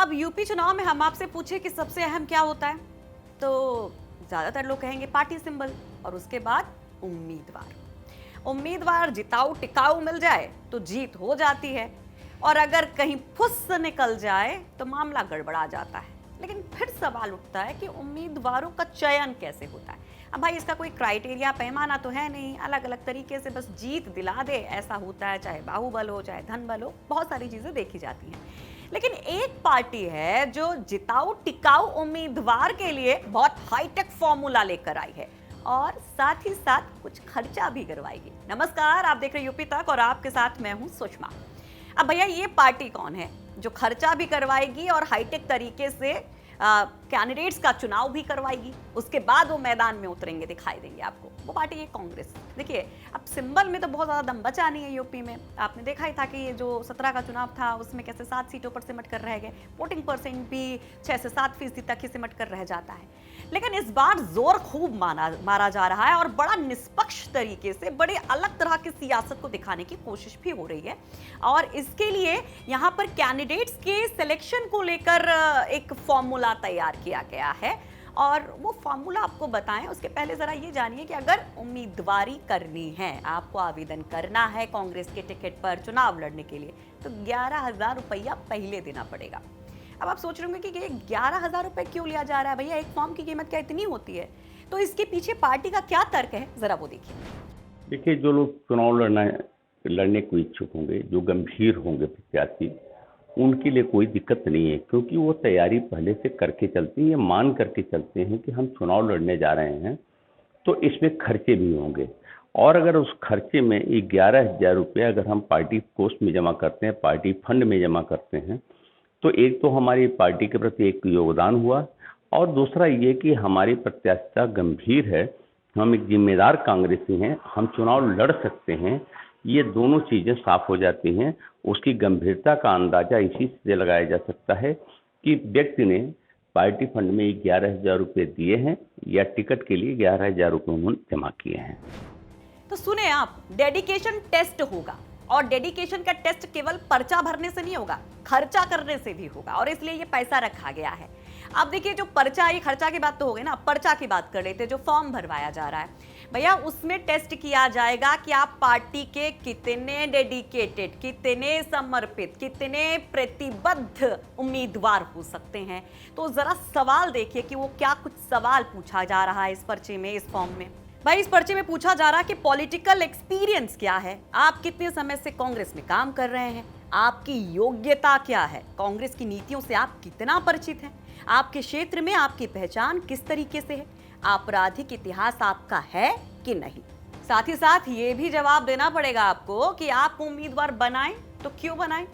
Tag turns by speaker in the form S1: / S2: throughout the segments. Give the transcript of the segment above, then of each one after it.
S1: अब यूपी चुनाव में हम आपसे पूछे कि सबसे अहम क्या होता है, तो ज्यादातर लोग कहेंगे पार्टी सिंबल और उसके बाद उम्मीदवार जिताऊ टिकाऊ मिल जाए तो जीत हो जाती है, और अगर कहीं फुस निकल जाए तो मामला गड़बड़ा जाता है। लेकिन फिर सवाल उठता है कि उम्मीदवारों का चयन कैसे होता है। अब भाई इसका कोई क्राइटेरिया पैमाना तो है नहीं, अलग अलग तरीके से बस जीत दिला दे ऐसा होता है, चाहे बाहुबल हो चाहे धन बल हो, बहुत सारी चीजें देखी जाती हैं। लेकिन एक पार्टी है जो जिताऊ टिकाऊ उम्मीदवार के लिए बहुत हाईटेक फॉर्मूला लेकर आई है और साथ ही साथ कुछ खर्चा भी करवाएगी। नमस्कार, आप देख रहे यूपी तक और आपके साथ मैं हूं सुषमा। अब भैया ये पार्टी कौन है जो खर्चा भी करवाएगी और हाईटेक तरीके से कैंडिडेट्स का चुनाव भी करवाएगी, उसके बाद वो मैदान में उतरेंगे, दिखाई देंगे आपको। वो पार्टी है कांग्रेस। देखिए, अब सिंबल में तो बहुत ज्यादा दम बचा नहीं है यूपी में। आपने देखा ही था कि ये जो 17 का चुनाव था उसमें कैसे 7 सीटों पर सिमट कर रह गए। वोटिंग परसेंट भी 6 से 7% तक ही सिमट कर रह जाता है। लेकिन इस बार जोर खूब मारा जा रहा है और बड़ा निष्पक्ष तरीके से बड़े अलग तरह की सियासत को दिखाने की कोशिश भी हो रही है। और इसके लिए यहाँ पर कैंडिडेट्स के सिलेक्शन को लेकर एक फॉर्मूला तैयार किया गया है, और वो फॉर्मूला आपको बताएं उसके पहले जरा ये जानिए कि अगर उम्मीदवारी करनी है, आपको आवेदन करना है कांग्रेस के टिकट पर चुनाव लड़ने के लिए, तो 11,000 रुपया पहले देना पड़ेगा। अब आप सोच रहे होंगे कि ये 11,000 रुपए क्यों लिया जा रहा है, भैया एक फॉर्म की कीमत क्या इतनी होती है? तो इसके पीछे पार्टी का क्या तर्क है, जरा वो देखिए।
S2: देखिए, जो लोग चुनाव लड़ने को इच्छुक होंगे, जो गंभीर होंगे प्रत्याशी, उनके लिए कोई दिक्कत नहीं है, क्योंकि वो तैयारी पहले से करके चलते हैं, ये मान करके चलते हैं कि हम चुनाव लड़ने जा रहे हैं तो इसमें खर्चे भी होंगे। और अगर उस खर्चे में 11,000 रुपये अगर हम पार्टी कोष में जमा करते हैं, पार्टी फंड में जमा करते हैं, तो एक तो हमारी पार्टी के प्रति एक योगदान हुआ, और दूसरा ये कि हमारी प्रत्याशिता गंभीर है, हम एक जिम्मेदार कांग्रेसी हैं, हम चुनाव लड़ सकते हैं। ये दोनों चीज़ें साफ हो जाती हैं। उसकी गंभीरता का अंदाजा इसी से लगाया जा सकता है कि व्यक्ति ने पार्टी फंड में 11,000 रुपये दिए हैं या टिकट के लिए 11,000 रुपये उन्होंने जमा किए हैं।
S1: तो सुने आप, डेडिकेशन टेस्ट होगा, और डेडिकेशन का टेस्ट केवल पर्चा भरने से नहीं होगा, खर्चा करने से भी होगा, और इसलिए ये पैसा रखा गया है। अब देखिए, जो पर्चा, ये खर्चा की बात तो हो गई ना, पर्चा की बात कर लेते, जो फॉर्म भरवाया जा रहा है भैया, उसमें टेस्ट किया जाएगा कि आप पार्टी के कितने डेडिकेटेड, कितने समर्पित, कितने प्रतिबद्ध उम्मीदवार हो सकते हैं। तो जरा सवाल देखिए कि वो क्या कुछ सवाल पूछा जा रहा है इस पर्चे में, इस फॉर्म में। भाई, इस पर्चे में पूछा जा रहा है कि पॉलिटिकल एक्सपीरियंस क्या है, आप कितने समय से कांग्रेस में काम कर रहे हैं, आपकी योग्यता क्या है, कांग्रेस की नीतियों से आप कितना परिचित हैं, आपके क्षेत्र में आपकी पहचान किस तरीके से है, आपराधिक इतिहास आपका है कि नहीं। साथ ही साथ ये भी जवाब देना पड़ेगा आपको कि आप उम्मीदवार बनाएं तो क्यों बनाएं।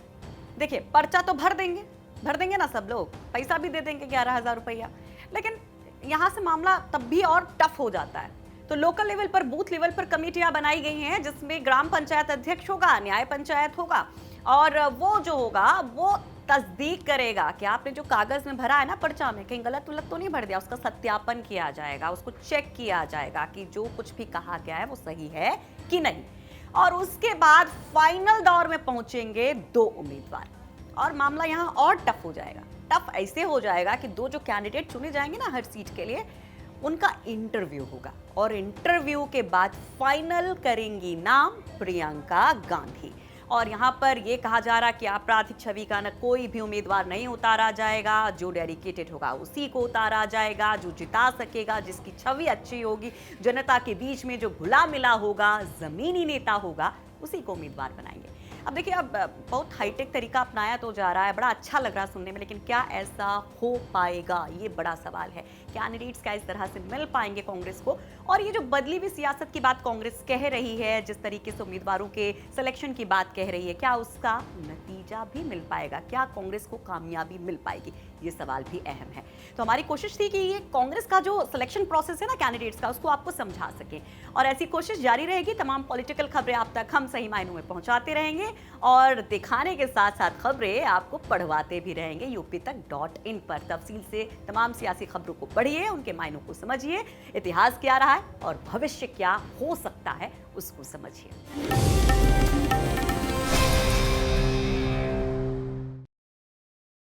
S1: देखिए, पर्चा तो भर देंगे ना सब लोग, पैसा भी दे देंगे 11,000 रुपया, लेकिन यहां से मामला तब भी और टफ हो जाता है। तो लोकल लेवल पर, बूथ लेवल पर कमेटियां बनाई गई हैं, जिसमें ग्राम पंचायत अध्यक्ष होगा, न्याय पंचायत होगा, और वो जो होगा वो तस्दीक करेगा कि आपने जो कागज में भरा है ना पर्चा में, कहीं गलत उलत तो नहीं भर दिया। उसका सत्यापन किया जाएगा, उसको चेक किया जाएगा कि जो कुछ भी कहा गया है वो सही है कि नहीं। और उसके बाद फाइनल दौर में पहुंचेंगे 2 उम्मीदवार, और मामला यहां और टफ हो जाएगा। टफ ऐसे हो जाएगा कि 2 जो कैंडिडेट चुने जाएंगे ना हर सीट के लिए, उनका इंटरव्यू होगा, और इंटरव्यू के बाद फाइनल करेंगी नाम प्रियंका गांधी। और यहां पर यह कहा जा रहा है कि आपराधिक छवि का न कोई भी उम्मीदवार नहीं उतारा जाएगा, जो डेडिकेटेड होगा उसी को उतारा जाएगा, जो जिता सकेगा, जिसकी छवि अच्छी होगी, जनता के बीच में जो घुला मिला होगा, जमीनी नेता होगा, उसी को उम्मीदवार बनाएंगे। अब देखिए, अब बहुत हाईटेक तरीका अपनाया तो जा रहा है, बड़ा अच्छा लग रहा है सुनने में, लेकिन क्या ऐसा हो पाएगा, ये बड़ा सवाल है। कैंडिडेट्स क्या इस तरह से मिल पाएंगे कांग्रेस को? और ये जो बदली हुई सियासत की बात कांग्रेस कह रही है, जिस तरीके से उम्मीदवारों के सिलेक्शन की बात कह रही है, क्या उसका नतीजा भी मिल पाएगा? क्या कांग्रेस को कामयाबी मिल पाएगी? ये सवाल भी अहम है। तो हमारी कोशिश थी कि ये कांग्रेस का जो सिलेक्शन प्रोसेस है ना कैंडिडेट्स का, उसको आपको समझा सकें, और ऐसी कोशिश जारी रहेगी। तमाम पॉलिटिकल खबरें आप तक हम सही मायनों में पहुंचाते रहेंगे, और दिखाने के साथ साथ खबरें आपको पढ़वाते भी रहेंगे UPTak.in पर। तफसील से तमाम सियासी खबरों को पढ़िए, उनके मायनों को समझिए, इतिहास क्या रहा है और भविष्य क्या हो सकता है उसको समझिए।